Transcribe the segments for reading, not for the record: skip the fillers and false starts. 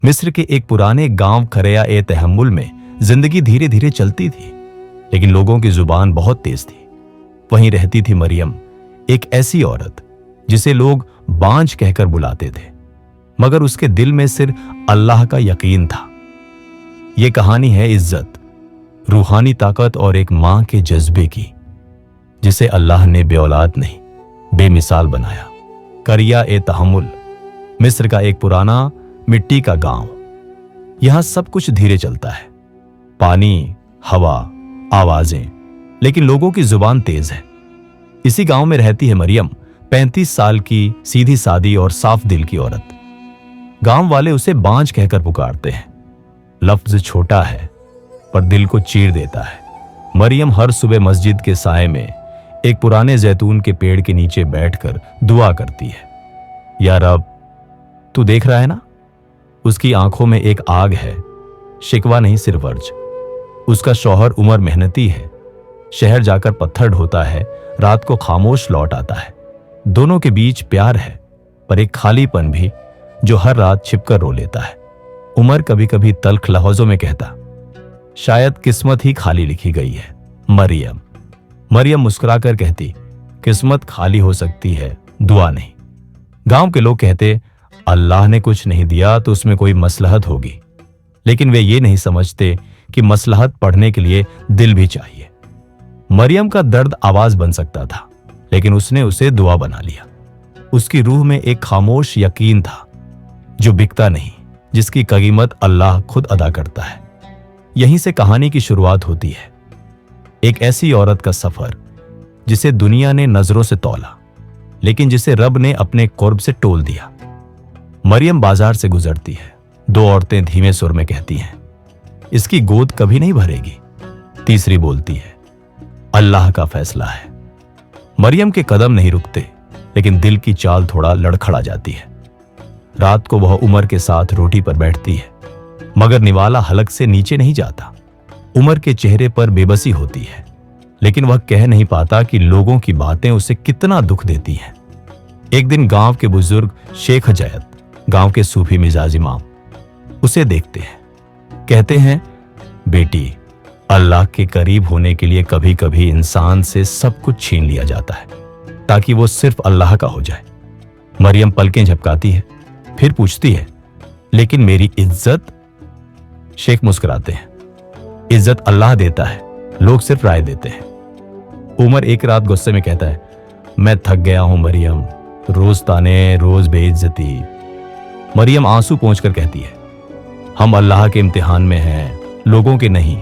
मिस्र के एक पुराने गांव खरया ए तहम्मुल में जिंदगी धीरे धीरे चलती थी, लेकिन लोगों की जुबान बहुत तेज थी। वहीं रहती थी मरियम, एक ऐसी औरत जिसे लोग बांझ कहकर बुलाते थे, मगर उसके दिल में सिर्फ अल्लाह का यकीन था। यह कहानी है इज्जत, रूहानी ताकत और एक मां के जज्बे की, जिसे अल्लाह ने बेऔलाद नहीं बेमिसाल बनाया। करिया ए तहम्मुल, मिस्र का एक पुराना मिट्टी का गांव। यहां सब कुछ धीरे चलता है, पानी, हवा, आवाजें, लेकिन लोगों की जुबान तेज है। इसी गांव में रहती है मरियम, 35 साल की सीधी सादी और साफ दिल की औरत। गांव वाले उसे बांझ कहकर पुकारते हैं। लफ्ज छोटा है पर दिल को चीर देता है। मरियम हर सुबह मस्जिद के साए में एक पुराने जैतून के पेड़ के नीचे बैठकर दुआ करती है। या रब, तू देख रहा है ना, उसकी आंखों में एक आग है, शिकवा नहीं सिर्फ अर्ज। उसका शौहर उमर मेहनती है, शहर जाकर पत्थर ढोता है, रात को खामोश लौट आता है। दोनों के बीच प्यार है, पर एक खालीपन भी जो हर रात छिपकर रो लेता है। उमर कभी कभी तल्ख लफ्जों में कहता, शायद किस्मत ही खाली लिखी गई है। मरियम मुस्कुराकर कहती, किस्मत खाली हो सकती है, दुआ नहीं। गांव के लोग कहते, अल्लाह ने कुछ नहीं दिया तो उसमें कोई मसलहत होगी, लेकिन वे ये नहीं समझते कि मसलहत पढ़ने के लिए दिल भी चाहिए। मरियम का दर्द आवाज बन सकता था, लेकिन उसने उसे दुआ बना लिया। उसकी रूह में एक खामोश यकीन था जो बिकता नहीं, जिसकी कीमत अल्लाह खुद अदा करता है। यहीं से कहानी की शुरुआत होती है, एक ऐसी औरत का सफर जिसे दुनिया ने नजरों से तौला, लेकिन जिसे रब ने अपने कुर्ब से तोल दिया। मरियम बाजार से गुजरती है। दो औरतें धीमे सुर में कहती हैं, इसकी गोद कभी नहीं भरेगी। तीसरी बोलती है, अल्लाह का फैसला है। मरियम के कदम नहीं रुकते, लेकिन दिल की चाल थोड़ा लड़खड़ा जाती है। रात को वह उमर के साथ रोटी पर बैठती है, मगर निवाला हलक से नीचे नहीं जाता। उमर के चेहरे पर बेबसी होती है, लेकिन वह कह नहीं पाता कि लोगों की बातें उसे कितना दुख देती हैं। एक दिन गांव के बुजुर्ग शेख जयत, गांव के सूफी मिजाज इमाम, उसे देखते हैं। कहते हैं, बेटी, अल्लाह के करीब होने के लिए कभी कभी इंसान से सब कुछ छीन लिया जाता है, ताकि वो सिर्फ अल्लाह का हो जाए। मरियम पलकें झपकाती है, फिर पूछती है, लेकिन मेरी इज्जत? शेख मुस्कुराते हैं, इज्जत अल्लाह देता है, लोग सिर्फ राय देते हैं। उमर एक रात गुस्से में कहता है, मैं थक गया हूं मरियम, रोज ताने, रोज बेइज्जती। मरियम आंसू पोंछकर कहती है, हम अल्लाह के इम्तिहान में हैं, लोगों के नहीं।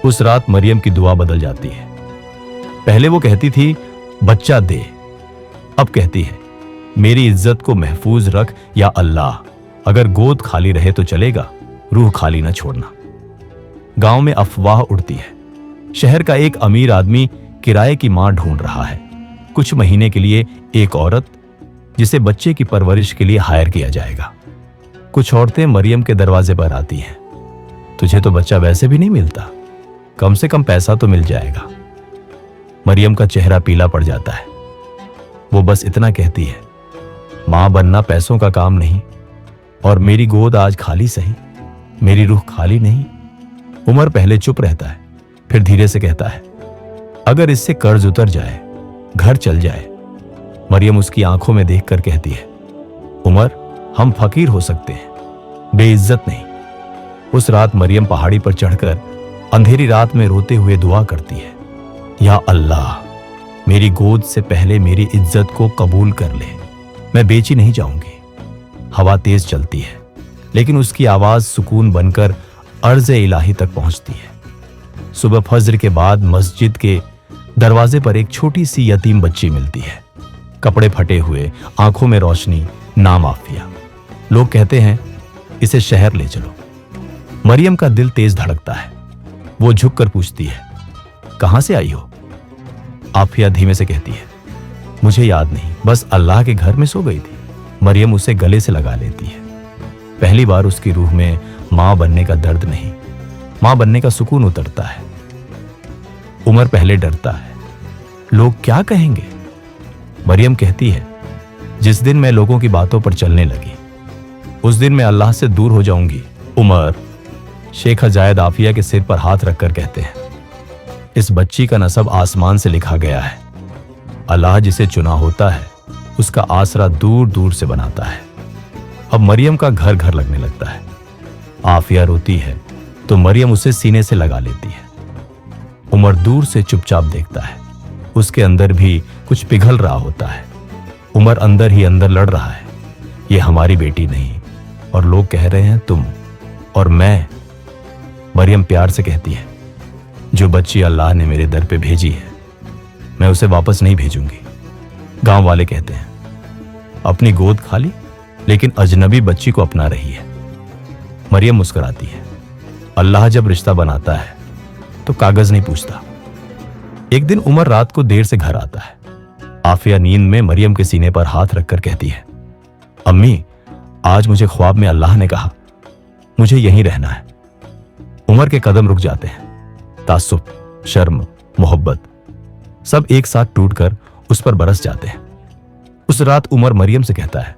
उस रात मरियम की दुआ बदल जाती है। पहले वो कहती थी, बच्चा दे, अब कहती है, मेरी इज्जत को महफूज रख या अल्लाह, अगर गोद खाली रहे तो चलेगा, रूह खाली न छोड़ना। गांव में अफवाह उड़ती है, शहर का एक अमीर आदमी किराए की मां ढूंढ रहा है, कुछ महीने के लिए एक औरत जिसे बच्चे की परवरिश के लिए हायर किया जाएगा। कुछ औरतें मरियम के दरवाजे पर आती हैं, तुझे तो बच्चा वैसे भी नहीं मिलता, कम से कम पैसा तो मिल जाएगा। मरियम का चेहरा पीला पड़ जाता है। वो बस इतना कहती है, मां बनना पैसों का काम नहीं, और मेरी गोद आज खाली सही, मेरी रूह खाली नहीं। उमर पहले चुप रहता है, फिर धीरे से कहता है, अगर इससे कर्ज उतर जाए, घर चल जाए। मरियम उसकी आंखों में देखकर कहती है, उमर, हम फकीर हो सकते हैं, बेइज्जत नहीं। उस रात मरियम पहाड़ी पर चढ़कर अंधेरी रात में रोते हुए दुआ करती है, या अल्लाह, मेरी गोद से पहले मेरी इज्जत को कबूल कर ले, मैं बेची नहीं जाऊंगी। हवा तेज चलती है, लेकिन उसकी आवाज सुकून बनकर अर्ज़ इलाही तक पहुंचती है। सुबह फज्र के बाद मस्जिद के दरवाजे पर एक छोटी सी यतीम बच्ची मिलती है, कपड़े फटे हुए, आंखों में रोशनी, नाम आफिया। लोग कहते हैं, इसे शहर ले चलो। मरियम का दिल तेज धड़कता है। वो झुककर पूछती है, कहां से आई हो? आफिया धीमे से कहती है, मुझे याद नहीं, बस अल्लाह के घर में सो गई थी। मरियम उसे गले से लगा लेती है। पहली बार उसकी रूह में मां बनने का दर्द नहीं, मां बनने का सुकून उतरता है। उमर पहले डरता है, लोग क्या कहेंगे? मरियम कहती है, जिस दिन मैं लोगों की बातों पर चलने लगी, उस दिन मैं अल्लाह से दूर हो जाऊंगी। उमर शेख जायद आफिया के सिर पर हाथ रखकर कहते हैं, इस बच्ची का नसब आसमान से लिखा गया है। अल्लाह जिसे चुना होता है उसका आसरा दूर दूर से बनाता है। अब मरियम का घर घर लगने लगता है। आफिया रोती है तो मरियम उसे सीने से लगा लेती है। उमर दूर से चुपचाप देखता है। उसके अंदर भी कुछ पिघल रहा होता है। उमर अंदर ही अंदर लड़ रहा है, ये हमारी बेटी नहीं, और लोग कह रहे हैं तुम और मैं। मरियम प्यार से कहती है, जो बच्ची अल्लाह ने मेरे दर पे भेजी है मैं उसे वापस नहीं भेजूंगी। गांव वाले कहते हैं, अपनी गोद खाली लेकिन अजनबी बच्ची को अपना रही है। मरियम मुस्कुराती है। अल्लाह जब रिश्ता बनाता है तो कागज नहीं पूछता। एक दिन उमर रात को देर से घर आता है। आफिया नींद में मरियम के सीने पर हाथ रखकर कहती है, अम्मी आज मुझे ख्वाब में अल्लाह ने कहा मुझे यहीं रहना है। उमर के कदम रुक जाते हैं। तासुब, शर्म, मोहब्बत सब एक साथ टूटकर उस पर बरस जाते हैं। उस रात उमर मरियम से कहता है,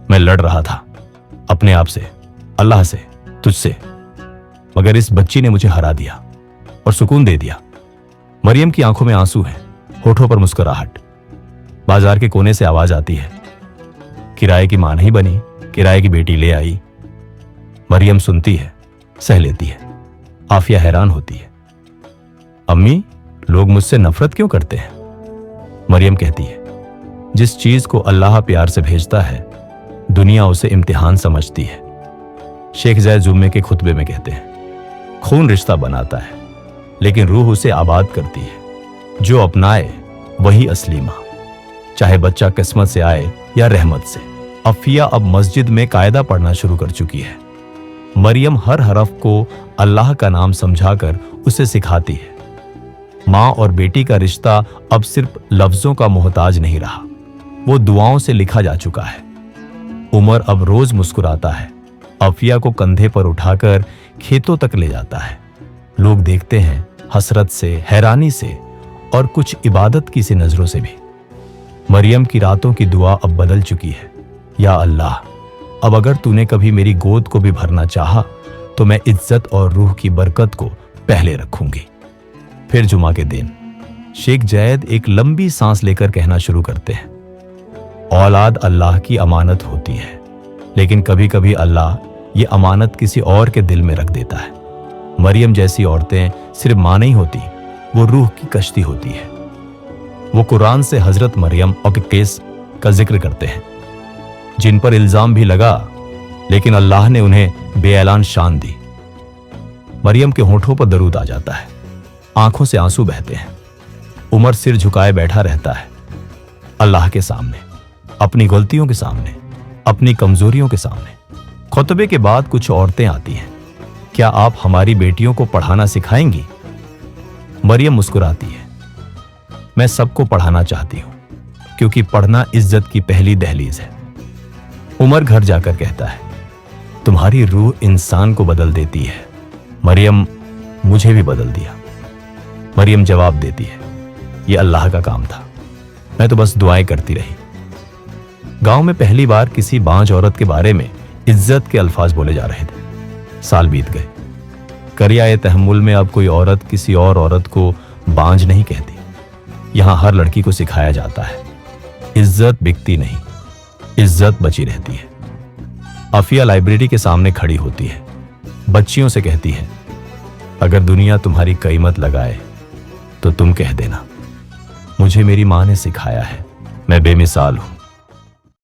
मैं लड़ रहा था अपने आप से, अल्लाह से, तुझसे, मगर इस बच्ची ने मुझे हरा दिया और सुकून दे दिया। मरियम की आंखों में आंसू है, होठों पर मुस्कुराहट। बाजार के कोने से आवाज आती है, किराए की मां नहीं बनी, किराए की बेटी ले आई। मरियम सुनती है, सह लेती है। आफिया हैरान होती है, अम्मी लोग मुझसे नफरत क्यों करते हैं? मरियम कहती है, जिस चीज को अल्लाह प्यार से भेजता है दुनिया उसे इम्तिहान समझती है। शेख जायद जुम्मे के खुतबे में कहते हैं, खून रिश्ता बनाता है लेकिन रूह उसे आबाद करती है। जो अपनाए वही असली मां, चाहे बच्चा किस्मत से आए या रहमत से। अफिया अब मस्जिद में कायदा पढ़ना शुरू कर चुकी है। मरियम हर हरफ को अल्लाह का नाम समझाकर उसे सिखाती है। मां और बेटी का रिश्ता अब सिर्फ लफ्जों का मोहताज नहीं रहा, वो दुआओं से लिखा जा चुका है। उमर अब रोज मुस्कुराता है। अफिया को कंधे पर उठाकर खेतों तक ले जाता है। लोग देखते हैं हसरत से, हैरानी से और कुछ इबादत की सी नजरों से भी। मरियम की रातों की दुआ अब बदल चुकी है। या अल्लाह, अब अगर तूने कभी मेरी गोद को भी भरना चाहा तो मैं इज्जत और रूह की बरकत को पहले रखूंगी। फिर जुमा के दिन शेख जायद एक लंबी सांस लेकर कहना शुरू करते हैं, औलाद अल्लाह की अमानत होती है, लेकिन कभी कभी अल्लाह ये अमानत किसी और के दिल में रख देता है। मरियम जैसी औरतें सिर्फ मां नहीं होती, वो रूह की कश्ती होती है। वो कुरान से हजरत मरियम और के केस का जिक्र करते हैं, जिन पर इल्जाम भी लगा लेकिन अल्लाह ने उन्हें बेऐलान शान दी। मरियम के होठों पर दरूद आ जाता है, आंखों से आंसू बहते हैं। उमर सिर झुकाए बैठा रहता है, अल्लाह के सामने, अपनी गलतियों के सामने, अपनी कमजोरियों के सामने। खुतबे के बाद कुछ औरतें आती हैं, क्या आप हमारी बेटियों को पढ़ाना सिखाएंगी? मरियम मुस्कुराती है, मैं सबको पढ़ाना चाहती हूं क्योंकि पढ़ना इज्जत की पहली दहलीज है। उमर घर जाकर कहता है, तुम्हारी रूह इंसान को बदल देती है। मरियम, मुझे भी बदल दिया। मरियम जवाब देती है, यह अल्लाह का काम था, मैं तो बस दुआएं करती रही। गांव में पहली बार किसी बांझ औरत के बारे में इज्जत के अल्फाज बोले जा रहे थे। साल बीत गए। करिया तहम्मुल में अब कोई औरत किसी और औरत को बांझ नहीं कहती। यहां हर लड़की को सिखाया जाता है, इज्जत बिकती नहीं, इज्जत बची रहती है। अफिया लाइब्रेरी के सामने खड़ी होती है, बच्चियों से कहती है, अगर दुनिया तुम्हारी कीमत लगाए तो तुम कह देना, मुझे मेरी मां ने सिखाया है, मैं बेमिसाल हूं।